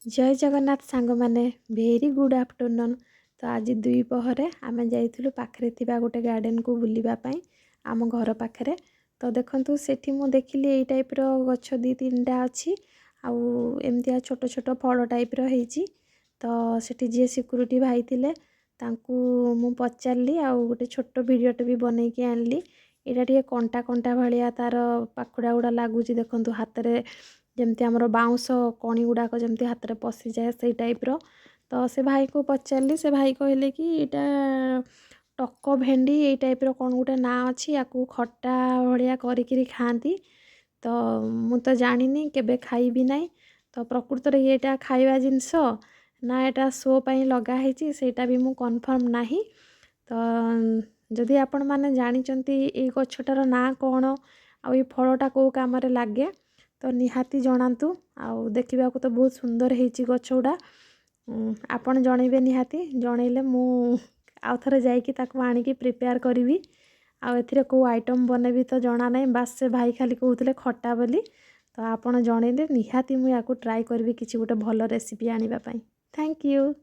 जय जगन्नाथ सांग माने भेरी गुड आफ्टरनून। तो आज दुई पहरे आम जाइलु पाखे गोटे गार्डन को बुलवा आम घर पाखे। तो देखु सेठी मु देखिली यही टाइप गछ दी तीन टा अच्छी आमतिया छोट छोट फल टाइप रही। तो सेठी जी सिक्यूरीटी भाई थिले मु पचारि गोटे छोट भिडियोटे भी बनई की आनली। यहाँ टे कंटा कंटा भाया तार पाखुड़ा गुड़ा लगुच देखु हाथ में जमती आमर बाउंस कणी गुड़ाक जमती हाथ में पशि जाए से टाइप्र। तो से भाई को पचारि से भाई कहले कि यहाँ टक भेंडी ये टाइप्र कौन गोटे ना अच्छी या खट्टा भाया करी खाती। तो मु तो जानी केबे खाइबी नाई। तो प्रकृत में ये खाइबा जिनस ना यहाँ शो पाई लगाई सेटा भी मु कन्फर्म नाही। तो जदि आपण माने जानिचंती ए गछटार ना कौन आ फलटा कौ काम लगे तो निहाती जनातु। आउ देखा तो बहुत सुंदर होती गछ गुड़ा। आपण जनइबे निहाती जनइले मु आउ थरे जाइकी ताकू आनिकी प्रिपेयर करी। आउ कौ आइटम बनैबी तो जना ना बास से भाई खाली कहते खट्टा बोली। तो आपण जनइले निहाती मु याकू ट्राए करी किसी गोटे भल रेसिपी आनिबा पई। Thank you.